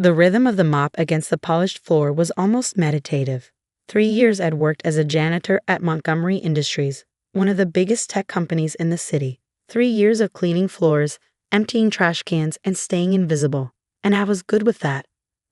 The rhythm of the mop against the polished floor was almost meditative. 3 years I'd worked as a janitor at Montgomery Industries, one of the biggest tech companies in the city. 3 years of cleaning floors, emptying trash cans, and staying invisible. And I was good with that.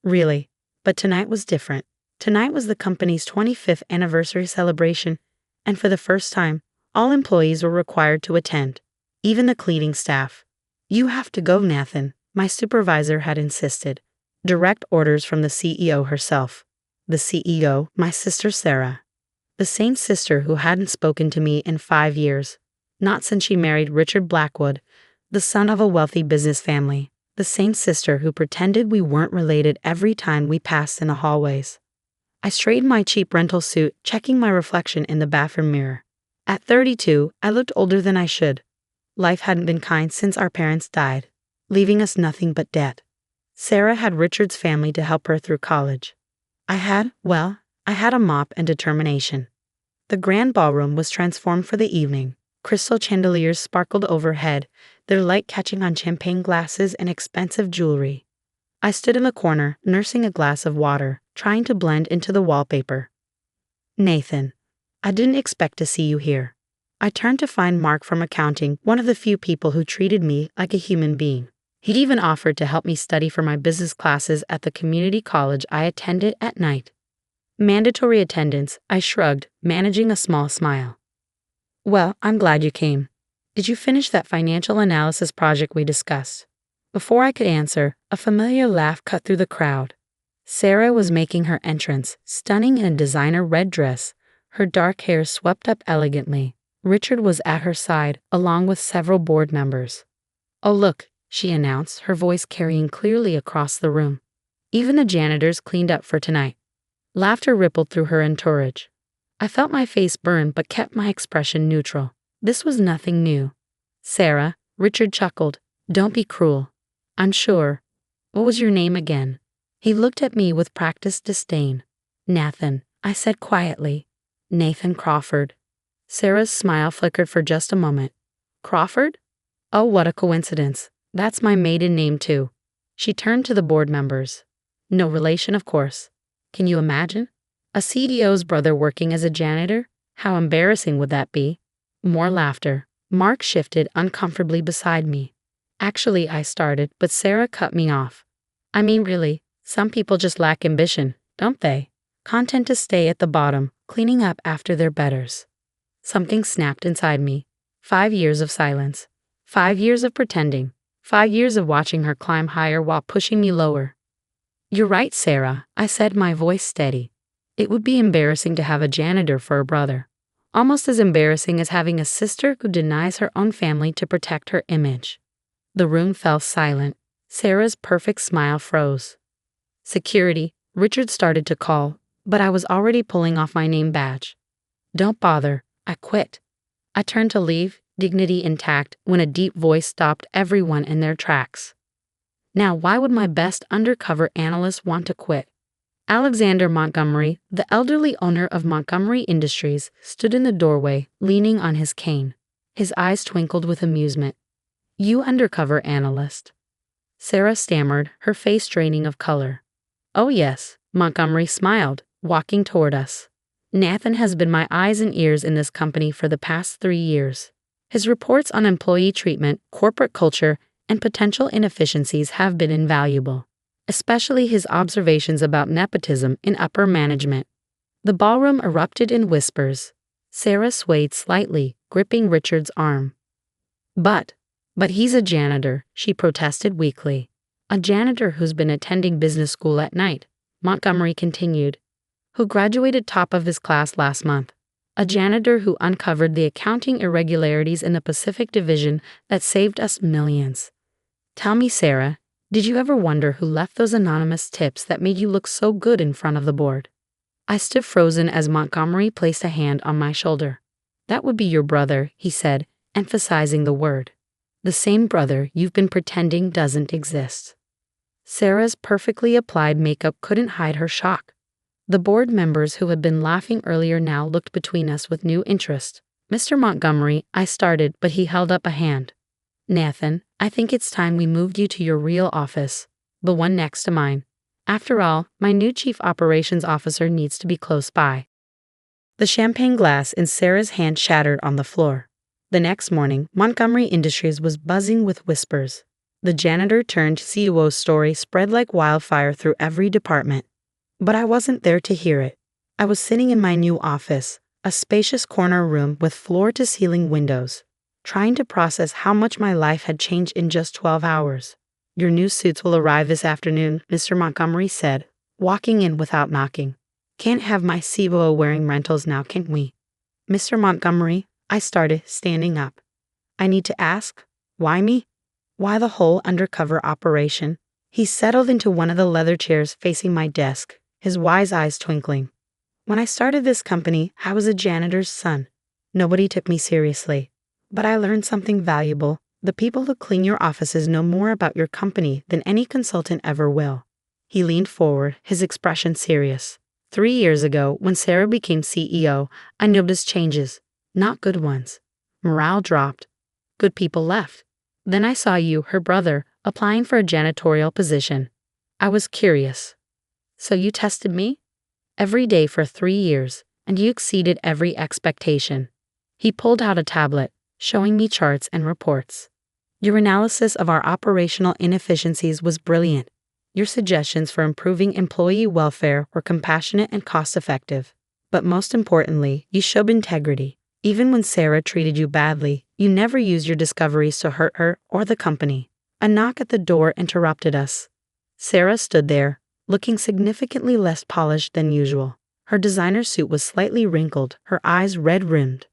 Really. But tonight was different. Tonight was the company's 25th anniversary celebration, and for the first time, all employees were required to attend. Even the cleaning staff. "You have to go, Nathan," my supervisor had insisted. Direct orders from the CEO herself. The CEO, my sister Sarah. The same sister who hadn't spoken to me in 5 years. Not since she married Richard Blackwood, the son of a wealthy business family. The same sister who pretended we weren't related every time we passed in the hallways. I straightened my cheap rental suit, checking my reflection in the bathroom mirror. At 32, I looked older than I should. Life hadn't been kind since our parents died, leaving us nothing but debt. Sarah had Richard's family to help her through college. I had a mop and determination. The grand ballroom was transformed for the evening. Crystal chandeliers sparkled overhead, their light catching on champagne glasses and expensive jewelry. I stood in the corner, nursing a glass of water, trying to blend into the wallpaper. "Nathan, I didn't expect to see you here." I turned to find Mark from accounting, one of the few people who treated me like a human being. He'd even offered to help me study for my business classes at the community college I attended at night. Mandatory attendance, I shrugged, managing a small smile. "Well, I'm glad you came. Did you finish that financial analysis project we discussed?" Before I could answer, a familiar laugh cut through the crowd. Sarah was making her entrance, stunning in a designer red dress, her dark hair swept up elegantly. Richard was at her side, along with several board members. "Oh look," she announced, her voice carrying clearly across the room. "Even the janitors cleaned up for tonight." Laughter rippled through her entourage. I felt my face burn but kept my expression neutral. This was nothing new. "Sarah," Richard chuckled, "don't be cruel. I'm sure. What was your name again?" He looked at me with practiced disdain. "Nathan," I said quietly. "Nathan Crawford." Sarah's smile flickered for just a moment. "Crawford? Oh, what a coincidence. That's my maiden name too." She turned to the board members. "No relation, of course. Can you imagine? A CEO's brother working as a janitor? How embarrassing would that be?" More laughter. Mark shifted uncomfortably beside me. "Actually," I started, but Sarah cut me off. "I mean, really, some people just lack ambition, don't they? Content to stay at the bottom, cleaning up after their betters." Something snapped inside me. 5 years of silence. 5 years of pretending. 5 years of watching her climb higher while pushing me lower. "You're right, Sarah," I said, my voice steady. "It would be embarrassing to have a janitor for a brother. Almost as embarrassing as having a sister who denies her own family to protect her image." The room fell silent. Sarah's perfect smile froze. "Security," Richard started to call, but I was already pulling off my name badge. "Don't bother. I quit." I turned to leave, dignity intact, when a deep voice stopped everyone in their tracks. Now, why would my best undercover analyst want to quit? Alexander Montgomery, the elderly owner of Montgomery Industries, stood in the doorway, leaning on his cane. His eyes twinkled with amusement. "You undercover analyst." Sarah stammered, her face draining of color. "Oh yes," Montgomery smiled, walking toward us. "Nathan has been my eyes and ears in this company for the past 3 years. His reports on employee treatment, corporate culture, and potential inefficiencies have been invaluable, especially his observations about nepotism in upper management." The ballroom erupted in whispers. Sarah swayed slightly, gripping Richard's arm. But he's a janitor," she protested weakly. "A janitor who's been attending business school at night," Montgomery continued, "who graduated top of his class last month. A janitor who uncovered the accounting irregularities in the Pacific Division that saved us millions. Tell me, Sarah, did you ever wonder who left those anonymous tips that made you look so good in front of the board?" I stood frozen as Montgomery placed a hand on my shoulder. "That would be your brother," he said, emphasizing the word. "The same brother you've been pretending doesn't exist." Sarah's perfectly applied makeup couldn't hide her shock. The board members who had been laughing earlier now looked between us with new interest. "Mr. Montgomery," I started, but he held up a hand. "Nathan, I think it's time we moved you to your real office, the one next to mine. After all, my new chief operations officer needs to be close by. The champagne glass in Sarah's hand shattered on the floor. The next morning, Montgomery Industries was buzzing with whispers. The janitor turned COO story spread like wildfire through every department. But I wasn't there to hear it. I was sitting in my new office, a spacious corner room with floor-to-ceiling windows, trying to process how much my life had changed in just 12 hours. "Your new suits will arrive this afternoon," Mr. Montgomery said, walking in without knocking. "Can't have my COO wearing rentals now, can we?" "Mr. Montgomery," I started, standing up. "I need to ask, why me? Why the whole undercover operation?" He settled into one of the leather chairs facing my desk, his wise eyes twinkling. "When I started this company, I was a janitor's son. Nobody took me seriously. But I learned something valuable. The people who clean your offices know more about your company than any consultant ever will." He leaned forward, his expression serious. 3 years ago, when Sarah became CEO, I noticed changes, not good ones. Morale dropped. Good people left. Then I saw you, her brother, applying for a janitorial position. I was curious. "So you tested me?" "Every day for 3 years, and you exceeded every expectation." He pulled out a tablet, showing me charts and reports. "Your analysis of our operational inefficiencies was brilliant. Your suggestions for improving employee welfare were compassionate and cost-effective. But most importantly, you showed integrity. Even when Sarah treated you badly, you never used your discoveries to hurt her or the company." A knock at the door interrupted us. Sarah stood there, looking significantly less polished than usual. Her designer suit was slightly wrinkled, her eyes red-rimmed.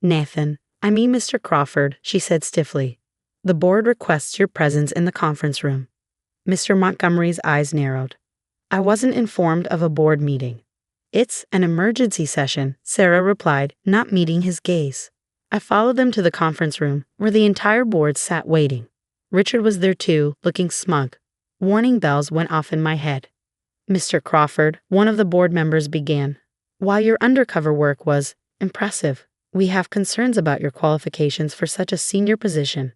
"Nathan, I mean Mr. Crawford," she said stiffly. "The board requests your presence in the conference room." Mr. Montgomery's eyes narrowed. "I wasn't informed of a board meeting." "It's an emergency session," Sarah replied, not meeting his gaze. I followed them to the conference room, where the entire board sat waiting. Richard was there too, looking smug. Warning bells went off in my head. "Mr. Crawford," one of the board members began, "while your undercover work was impressive, we have concerns about your qualifications for such a senior position.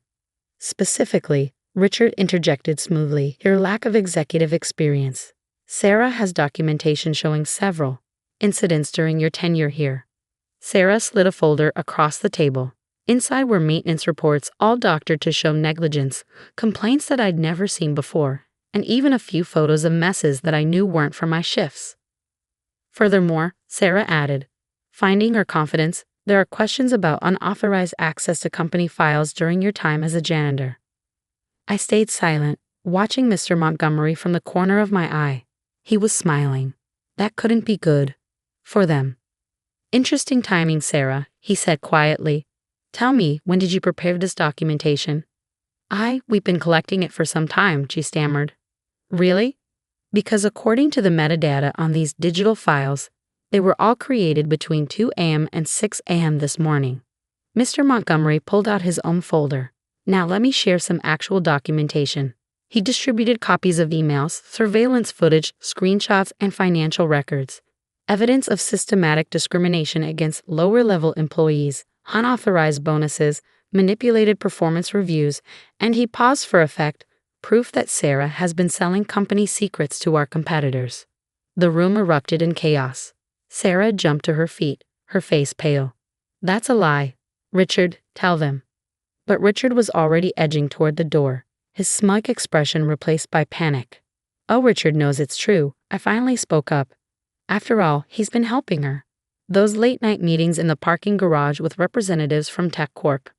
Specifically," Richard interjected smoothly, "your lack of executive experience. Sarah has documentation showing several incidents during your tenure here." Sarah slid a folder across the table. Inside were maintenance reports, all doctored to show negligence, complaints that I'd never seen before, and even a few photos of messes that I knew weren't from my shifts. Furthermore, Sarah added, finding her confidence, "There are questions about unauthorized access to company files during your time as a janitor." I stayed silent, watching Mr. Montgomery from the corner of my eye. He was smiling. That couldn't be good. For them. "Interesting timing, Sarah," he said quietly. "Tell me, when did you prepare this documentation?" We've been collecting it for some time," she stammered. "Really?" "Because according to the metadata on these digital files, they were all created between 2 a.m. and 6 a.m. this morning." Mr. Montgomery pulled out his own folder. "Now let me share some actual documentation." He distributed copies of emails, surveillance footage, screenshots, and financial records. Evidence of systematic discrimination against lower-level employees, unauthorized bonuses, manipulated performance reviews, and he paused for effect, proof that Sarah has been selling company secrets to our competitors. The room erupted in chaos. Sarah jumped to her feet, her face pale. "That's a lie. Richard, tell them." But Richard was already edging toward the door, his smug expression replaced by panic. "Oh, Richard knows it's true," I finally spoke up. "After all, he's been helping her. Those late-night meetings in the parking garage with representatives from Tech Corp.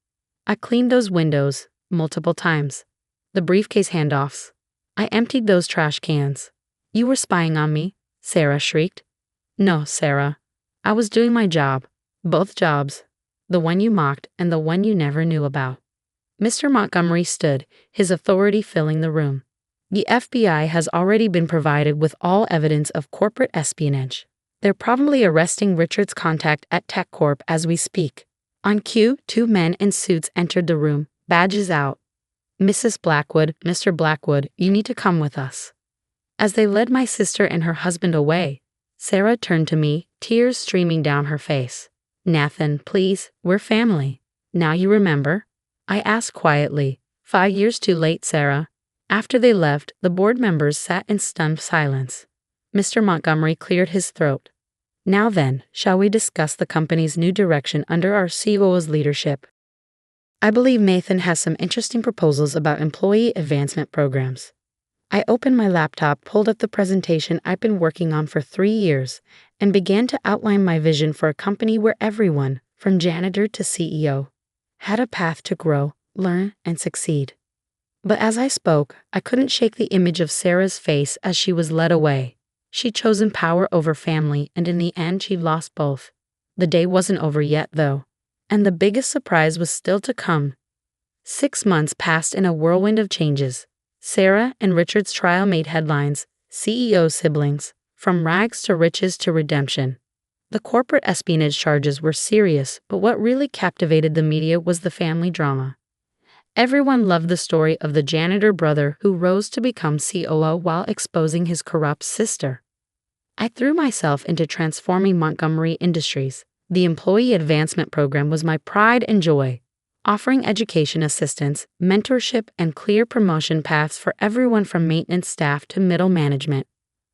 I cleaned those windows multiple times. The briefcase handoffs. I emptied those trash cans." "You were spying on me," Sarah shrieked. "No, Sarah. I was doing my job. Both jobs. The one you mocked and the one you never knew about." Mr. Montgomery stood, his authority filling the room. "The FBI has already been provided with all evidence of corporate espionage. They're probably arresting Richard's contact at Tech Corp as we speak." On cue, 2 men in suits entered the room, badges out. "Mrs. Blackwood, Mr. Blackwood, you need to come with us." As they led my sister and her husband away, Sarah turned to me, tears streaming down her face. "Nathan, please, we're family. Now you remember?" I asked quietly. 5 years too late, Sarah. After they left, the board members sat in stunned silence. Mr. Montgomery cleared his throat. Now then, shall we discuss the company's new direction under our COO's leadership? I believe Nathan has some interesting proposals about employee advancement programs. I opened my laptop, pulled up the presentation I've been working on for 3 years, and began to outline my vision for a company where everyone, from janitor to CEO, had a path to grow, learn, and succeed. But as I spoke, I couldn't shake the image of Sarah's face as she was led away. She'd chosen power over family, and in the end she'd lost both. The day wasn't over yet, though, and the biggest surprise was still to come. 6 months passed in a whirlwind of changes. Sarah and Richard's trial made headlines, CEO siblings, from rags to riches to redemption. The corporate espionage charges were serious, but what really captivated the media was the family drama. Everyone loved the story of the janitor brother who rose to become COO while exposing his corrupt sister. I threw myself into transforming Montgomery Industries. The employee advancement program was my pride and joy, offering education assistance, mentorship, and clear promotion paths for everyone from maintenance staff to middle management.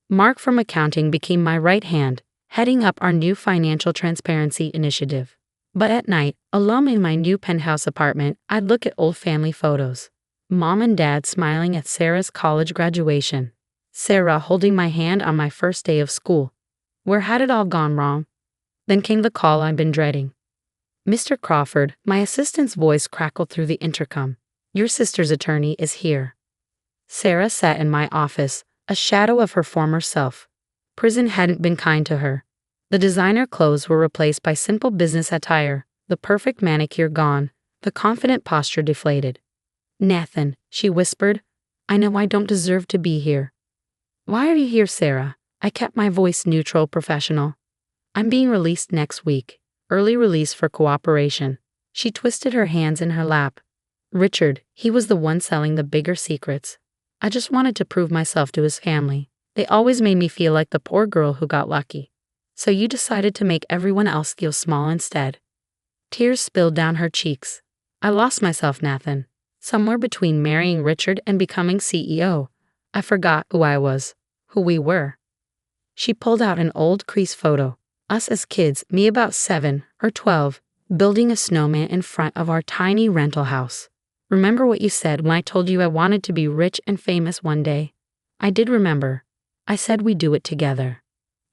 Mark from accounting became my right hand, heading up our new financial transparency initiative. But at night, alone in my new penthouse apartment, I'd look at old family photos. Mom and Dad smiling at Sarah's college graduation. Sarah holding my hand on my first day of school. Where had it all gone wrong? Then came the call I'd been dreading. Mr. Crawford, my assistant's voice crackled through the intercom. Your sister's attorney is here. Sarah sat in my office, a shadow of her former self. Prison hadn't been kind to her. The designer clothes were replaced by simple business attire, the perfect manicure gone, the confident posture deflated. Nathan, she whispered, I know I don't deserve to be here. Why are you here, Sarah? I kept my voice neutral, professional. I'm being released next week. Early release for cooperation. She twisted her hands in her lap. Richard, he was the one selling the bigger secrets. I just wanted to prove myself to his family. They always made me feel like the poor girl who got lucky. So you decided to make everyone else feel small instead. Tears spilled down her cheeks. I lost myself, Nathan. Somewhere between marrying Richard and becoming CEO. I forgot who I was, who we were. She pulled out an old crease photo. Us as kids, me about 7 or 12, building a snowman in front of our tiny rental house. Remember what you said when I told you I wanted to be rich and famous one day? I did remember. I said we'd do it together.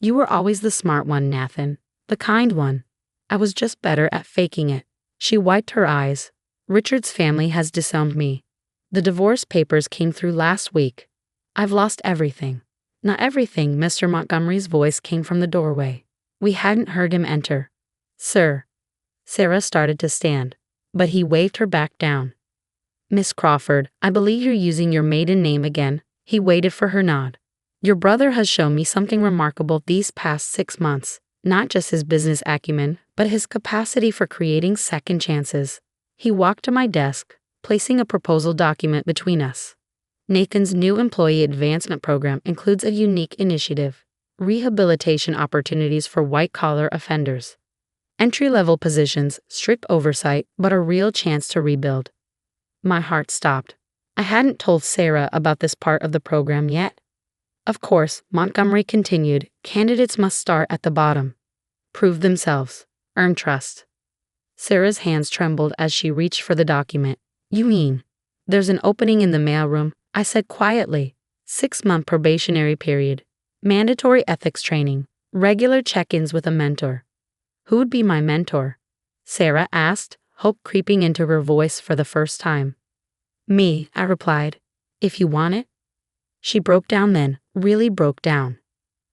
You were always the smart one, Nathan, the kind one. I was just better at faking it. She wiped her eyes. Richard's family has disowned me. The divorce papers came through last week. I've lost everything. Not everything, Mr. Montgomery's voice came from the doorway. We hadn't heard him enter. Sir. Sarah started to stand, but he waved her back down. Miss Crawford, I believe you're using your maiden name again. He waited for her nod. Your brother has shown me something remarkable these past 6 months, not just his business acumen, but his capacity for creating second chances. He walked to my desk, placing a proposal document between us. Nathan's new employee advancement program includes a unique initiative. Rehabilitation opportunities for white-collar offenders. Entry-level positions, strict oversight, but a real chance to rebuild. My heart stopped. I hadn't told Sarah about this part of the program yet. Of course, Montgomery continued, candidates must start at the bottom. Prove themselves. Earn trust. Sarah's hands trembled as she reached for the document. You mean, there's an opening in the mailroom? I said quietly. 6-month probationary period. Mandatory ethics training, regular check-ins with a mentor. Who would be my mentor? Sarah asked, hope creeping into her voice for the first time. Me, I replied. If you want it. She broke down then, really broke down.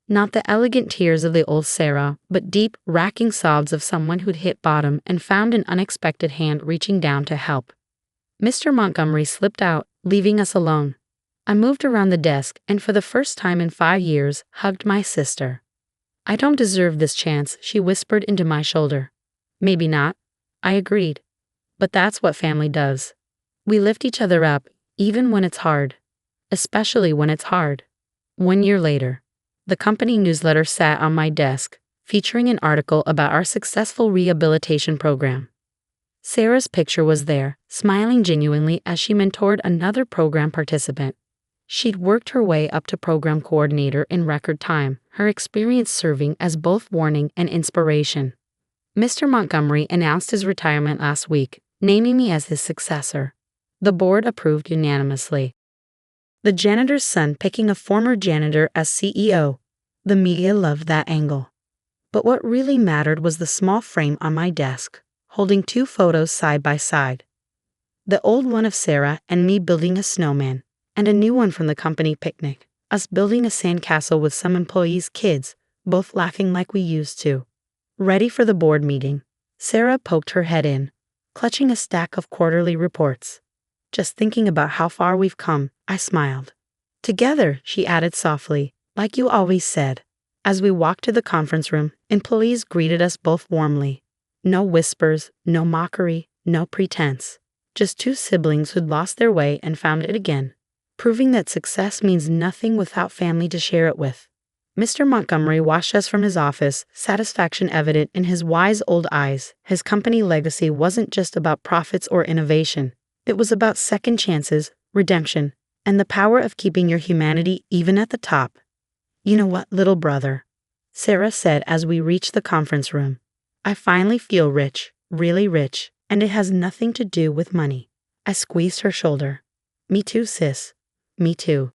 Not the elegant tears of the old Sarah, but deep, racking sobs of someone who'd hit bottom and found an unexpected hand reaching down to help. Mr. Montgomery slipped out, leaving us alone. I moved around the desk and for the first time in 5 years, hugged my sister. I don't deserve this chance, she whispered into my shoulder. Maybe not, I agreed. But that's what family does. We lift each other up, even when it's hard. Especially when it's hard. 1 year later, the company newsletter sat on my desk, featuring an article about our successful rehabilitation program. Sarah's picture was there, smiling genuinely as she mentored another program participant. She'd worked her way up to program coordinator in record time, her experience serving as both warning and inspiration. Mr. Montgomery announced his retirement last week, naming me as his successor. The board approved unanimously. The janitor's son picking a former janitor as CEO. The media loved that angle. But what really mattered was the small frame on my desk, holding two photos side by side. The old one of Sarah and me building a snowman, and a new one from the company picnic, us building a sandcastle with some employees' kids, both laughing like we used to. Ready for the board meeting, Sarah poked her head in, clutching a stack of quarterly reports. Just thinking about how far we've come, I smiled. Together, she added softly, like you always said. As we walked to the conference room, employees greeted us both warmly. No whispers, no mockery, no pretense. Just two siblings who'd lost their way and found it again, proving that success means nothing without family to share it with. Mr. Montgomery watched us from his office, satisfaction evident in his wise old eyes. His company legacy wasn't just about profits or innovation. It was about second chances, redemption, and the power of keeping your humanity even at the top. You know what, little brother? Sarah said as we reached the conference room. I finally feel rich, really rich, and it has nothing to do with money. I squeezed her shoulder. Me too, sis. Me too.